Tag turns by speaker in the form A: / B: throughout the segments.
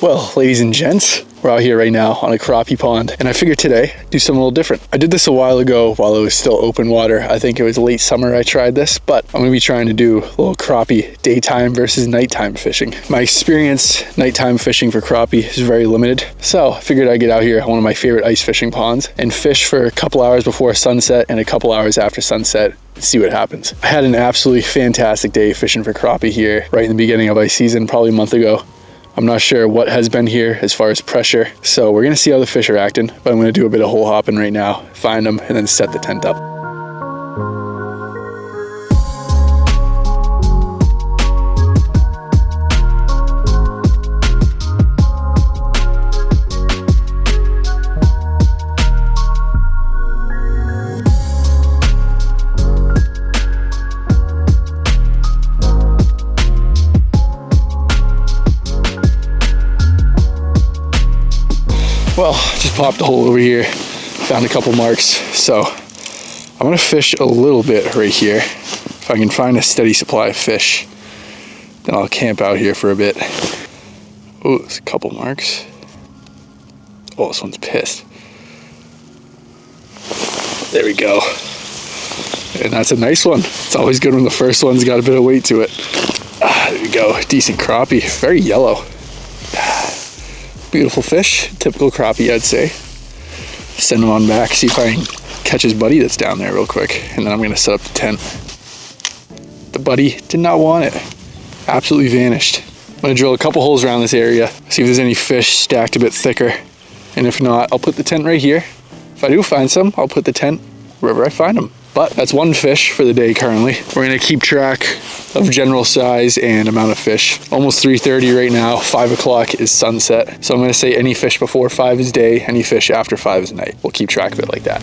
A: Well, ladies and gents, we're out here right now on a crappie pond, and I figured today do something a little different. I did this a while ago while it was still open water. I think it was late summer I tried this, but I'm gonna be trying to do a little crappie daytime versus nighttime fishing. My experience nighttime fishing for crappie is very limited, so I figured I'd get out here at one of my favorite ice fishing ponds and fish for a couple hours before sunset and a couple hours after sunset. See what happens. I had an absolutely fantastic day fishing for crappie here right in the beginning of ice season, probably a month ago. I'm not sure what has been here as far as pressure, so we're gonna see how the fish are acting, but I'm gonna do a bit of hole hopping right now, find them, and then set the tent up. Well, just popped a hole over here, found a couple marks, so I'm gonna fish a little bit right here. If I can find a steady supply of fish, then I'll camp out here for a bit. Oh, there's a couple marks. Oh, this one's pissed. There we go. And that's a nice one. It's always good when the first one's got a bit of weight to it. There we go, decent crappie, very yellow. Beautiful fish, typical crappie, I'd say. Send him on back, see if I can catch his buddy that's down there real quick, and then I'm gonna set up the tent. The buddy did not want it, absolutely vanished. I'm gonna drill a couple holes around this area, see if there's any fish stacked a bit thicker, and if not, I'll put the tent right here. If I do find some, I'll put the tent wherever I find them. But that's one fish for the day currently. We're gonna keep track of general size and amount of fish. Almost 3:30 right now, 5 o'clock is sunset. So I'm gonna say any fish before 5 is day, any fish after 5 is night. We'll keep track of it like that.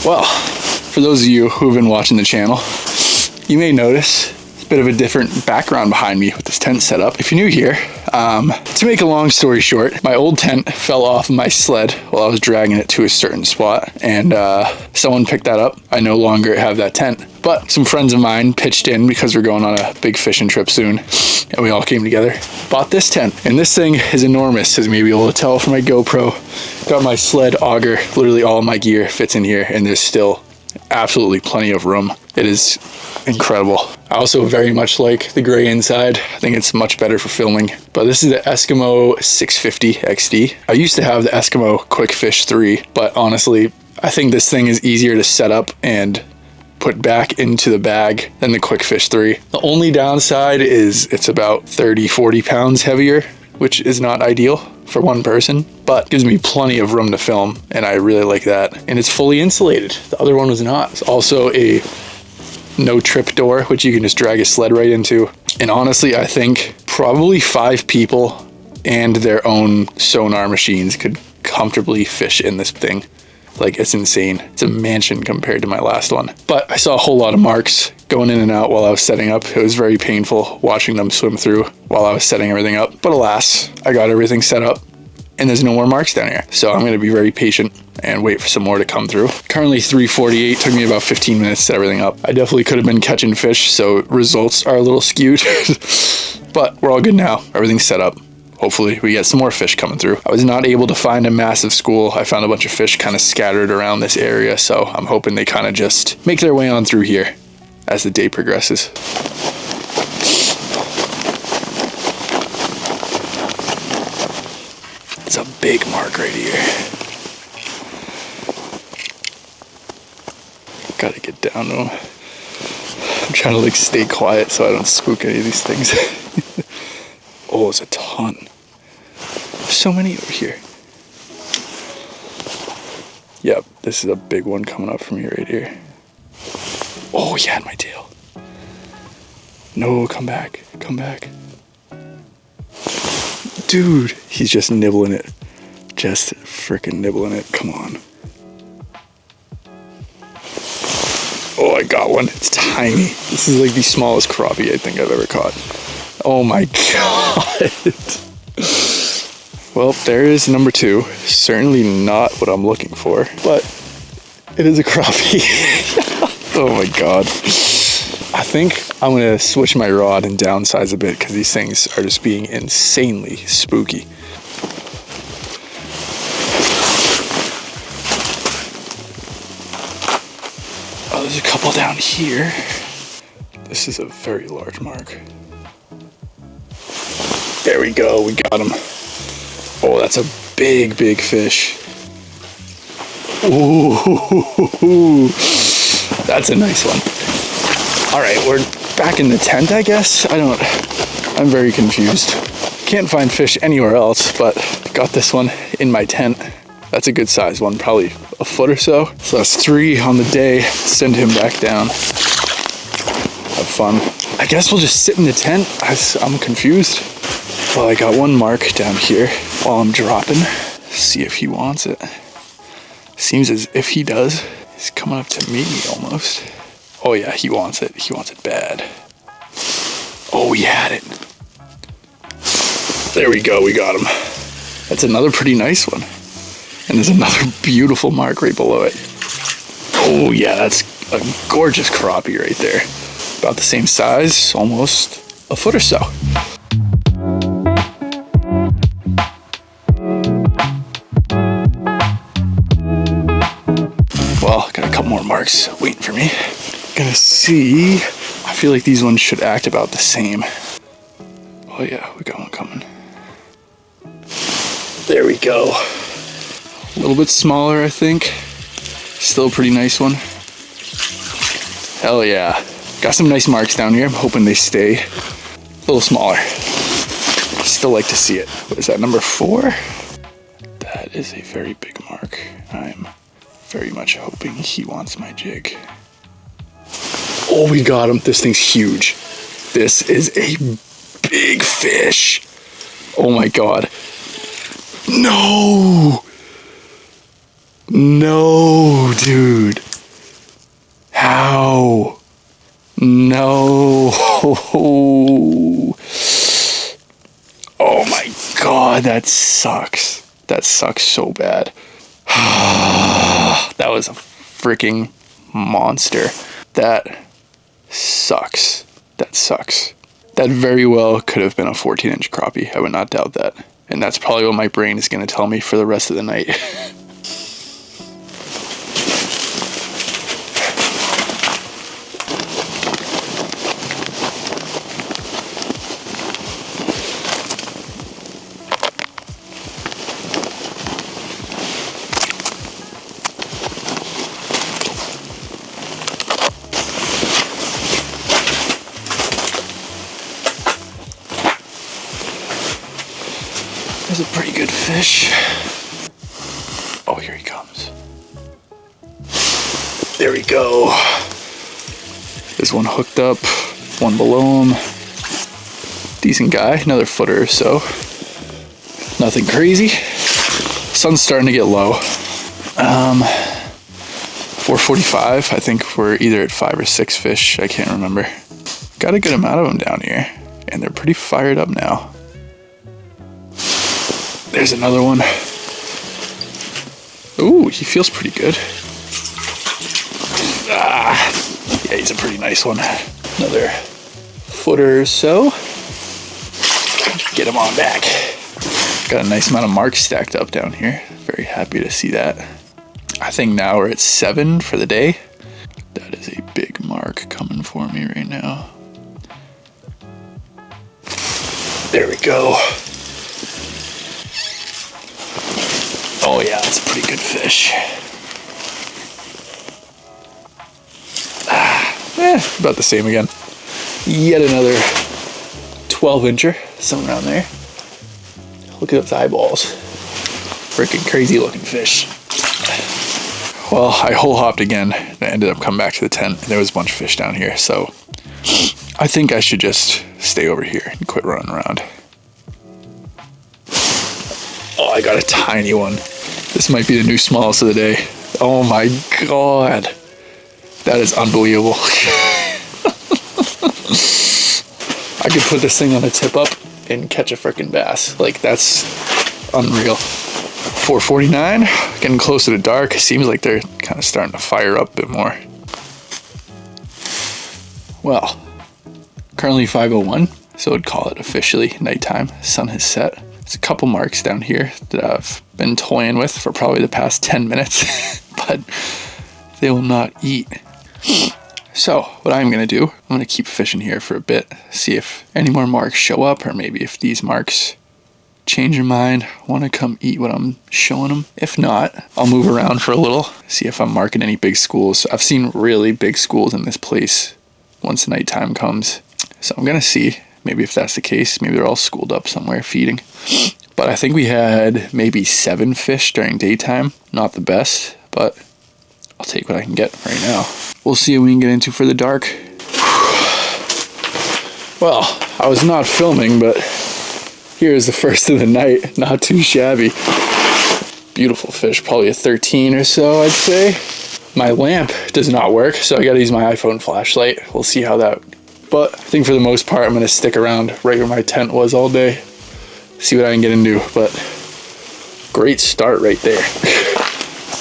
A: Well, for those of you who have been watching the channel, you may notice a bit of a different background behind me with this tent set up. If you're new here, to make a long story short, my old tent fell off of my sled while I was dragging it to a certain spot, and someone picked that up. I no longer have that tent, but some friends of mine pitched in because we're going on a big fishing trip soon, and we all came together, bought this tent, and this thing is enormous, as you may be able to tell from my GoPro. Got my sled, auger, literally all of my gear fits in here, and there's still absolutely plenty of room. It is incredible. I also very much like the gray inside. I think it's much better for filming. But this is the Eskimo 650 XD. I used to have the Eskimo Quick Fish 3, but honestly, I think this thing is easier to set up and put back into the bag than the Quick Fish 3. The only downside is it's about 30-40 pounds heavier, which is not ideal for one person, but gives me plenty of room to film, and I really like that. And it's fully insulated. The other one was not. It's also a no trip door, which you can just drag a sled right into. And honestly, I think probably 5 people and their own sonar machines could comfortably fish in this thing. Like, it's insane. It's a mansion compared to my last one. But I saw a whole lot of marks going in and out while I was setting up. It was very painful watching them swim through while I was setting everything up. But alas, I got everything set up and there's no more marks down here. So I'm gonna be very patient and wait for some more to come through. Currently 3:48, took me about 15 minutes to set everything up. I definitely could have been catching fish, so results are a little skewed, but we're all good now. Everything's set up. Hopefully we get some more fish coming through. I was not able to find a massive school. I found a bunch of fish kind of scattered around this area, so I'm hoping they kind of just make their way on through here as the day progresses. It's a big mark right here. Gotta get down to him. I'm trying to like stay quiet so I don't spook any of these things. Oh, it's a ton. There's so many over here. Yep, this is a big one coming up from here right here. Oh, he had my tail. No, come back, come back. Dude, he's just nibbling it. Just freaking nibbling it, come on. Oh, I got one. It's tiny. This is like the smallest crappie I think I've ever caught. Oh my God. Well, there is number 2. Certainly not what I'm looking for, but it is a crappie. Oh my God. I think I'm gonna switch my rod and downsize a bit because these things are just being insanely spooky. Oh, there's a couple down here. This is a very large mark. There we go, we got him. Oh, that's a big, big fish. Ooh, that's a nice one. All right, we're back in the tent, I guess. I'm very confused. Can't find fish anywhere else, but got this one in my tent. That's a good size one, probably a foot or so. So that's 3 on the day. Send him back down. Have fun. I guess we'll just sit in the tent. I'm confused. Well, I got one mark down here while I'm dropping. See if he wants it. Seems as if he does. He's coming up to meet me almost. Oh yeah, he wants it. He wants it bad. Oh, he had it. There we go, we got him. That's another pretty nice one. And there's another beautiful mark right below it. Oh yeah, that's a gorgeous crappie right there. About the same size, almost a foot or so. Well, got a couple more marks waiting for me. Gonna see. I feel like these ones should act about the same. Oh yeah, we got one coming. There we go. A little bit smaller, I think. Still a pretty nice one. Hell yeah. Got some nice marks down here. I'm hoping they stay a little smaller. Still like to see it. What is that, number 4? That is a very big mark. I'm very much hoping he wants my jig. Oh, we got him. This thing's huge. This is a big fish. Oh my God. No. No, dude. How? No. Oh my God, that sucks. That sucks so bad. That was a freaking monster. That sucks. That sucks. That very well could have been a 14-inch crappie. I would not doubt that. And that's probably what my brain is going to tell me for the rest of the night. There's a pretty good fish. Oh, here he comes. There we go. There's one hooked up, one below him. Decent guy, another footer or so. Nothing crazy. Sun's starting to get low. 4:45, I think we're either at 5 or 6 fish, I can't remember. Got a good amount of them down here, and they're pretty fired up now. There's another one. Ooh, he feels pretty good. Ah, yeah, he's a pretty nice one. Another footer or so. Get him on back. Got a nice amount of marks stacked up down here. Very happy to see that. I think now we're at 7 for the day. That is a big mark coming for me right now. There we go. Oh yeah, that's a pretty good fish. About the same again. Yet another 12-incher, something around there. Look at those eyeballs. Freaking crazy looking fish. Well, I hole hopped again and I ended up coming back to the tent and there was a bunch of fish down here, so I think I should just stay over here and quit running around. Oh, I got a tiny one. This might be the new smallest of the day. Oh my God. That is unbelievable. I could put this thing on a tip up and catch a freaking bass. Like, that's unreal. 4:49, getting closer to dark. Seems like they're kind of starting to fire up a bit more. Well, currently 5:01, so I'd call it officially nighttime. Sun has set. There's a couple marks down here that I've been toying with for probably the past 10 minutes, but they will not eat. So what I'm going to do, I'm going to keep fishing here for a bit, see if any more marks show up, or maybe if these marks change their mind, want to come eat what I'm showing them. If not, I'll move around for a little, see if I'm marking any big schools. I've seen really big schools in this place once nighttime comes. So I'm going to see, maybe if that's the case, maybe they're all schooled up somewhere feeding. But I think we had maybe 7 fish during daytime. Not the best, but I'll take what I can get right now. We'll see what we can get into for the dark. Well, I was not filming, but here's the first of the night. Not too shabby. Beautiful fish, probably a 13 or so, I'd say. My lamp does not work, so I gotta use my iPhone flashlight. We'll see how that, but I think for the most part, I'm gonna stick around right where my tent was all day. See what I can get into, but great start right there.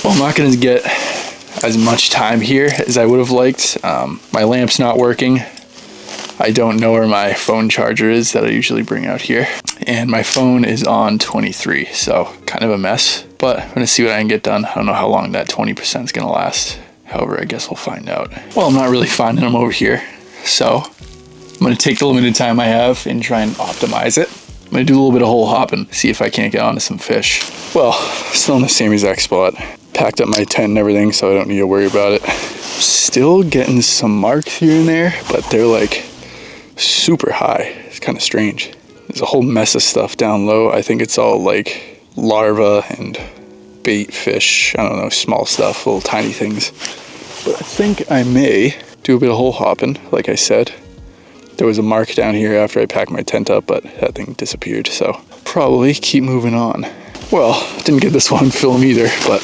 A: Well, I'm not gonna get as much time here as I would have liked. My lamp's not working. I don't know where my phone charger is that I usually bring out here. And my phone is on 23, so kind of a mess. But I'm gonna see what I can get done. I don't know how long that 20% is gonna last. However, I guess we'll find out. Well, I'm not really finding them over here. So I'm gonna take the limited time I have and try and optimize it. I'm gonna do a little bit of hole hopping, see if I can't get onto some fish. Well, still in the same exact spot. Packed up my tent and everything, so I don't need to worry about it. Still getting some marks here and there, but they're like super high. It's kind of strange. There's a whole mess of stuff down low. I think it's all like larvae and bait fish. I don't know, small stuff, little tiny things. But I think I may do a bit of hole hopping, like I said. There was a mark down here after I packed my tent up, but that thing disappeared, so probably keep moving on. Well, didn't get this one film either, but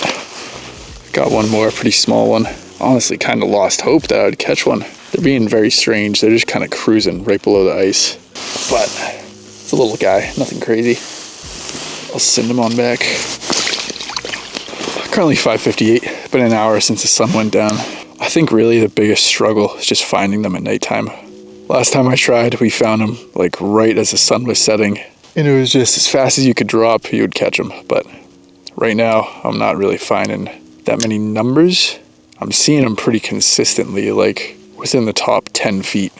A: got one more, pretty small one. Honestly, kind of lost hope that I would catch one. They're being very strange. They're just kind of cruising right below the ice. But it's a little guy, nothing crazy. I'll send him on back. Currently 5:58, been an hour since the sun went down. I think really the biggest struggle is just finding them at nighttime. Last time I tried, we found them like right as the sun was setting. And it was just as fast as you could drop, you would catch them. But right now, I'm not really finding that many numbers. I'm seeing them pretty consistently, like within the top 10 feet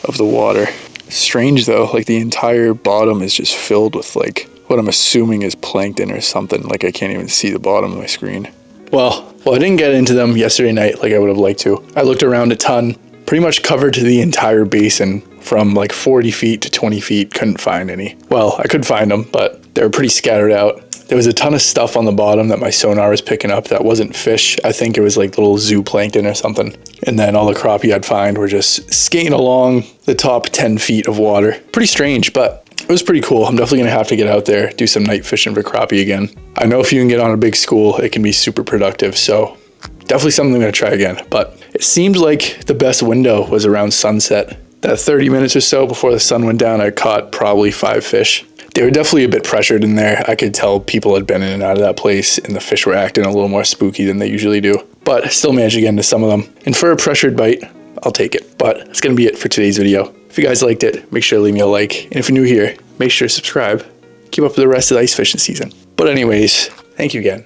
A: of the water. Strange though, like the entire bottom is just filled with like what I'm assuming is plankton or something. Like I can't even see the bottom of my screen. Well, I didn't get into them yesterday night like I would have liked to. I looked around a ton, pretty much covered to the entire basin from like 40 feet to 20 feet, couldn't find any. Well, I could find them, but they were pretty scattered out. There was a ton of stuff on the bottom that my sonar was picking up that wasn't fish. I think it was like little zooplankton or something. And then all the crappie I'd find were just skating along the top 10 feet of water. Pretty strange, but it was pretty cool. I'm definitely gonna have to get out there, do some night fishing for crappie again. I know if you can get on a big school, it can be super productive. So definitely something I'm gonna try again. But it seemed like the best window was around sunset. That 30 minutes or so before the sun went down, I caught probably 5 fish. They were definitely a bit pressured in there. I could tell people had been in and out of that place and the fish were acting a little more spooky than they usually do. But I still managed to get into some of them. And for a pressured bite, I'll take it. But that's gonna be it for today's video. If you guys liked it, make sure to leave me a like. And if you're new here, make sure to subscribe. Keep up with the rest of the ice fishing season. But anyways, thank you again.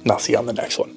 A: And I'll see you on the next one.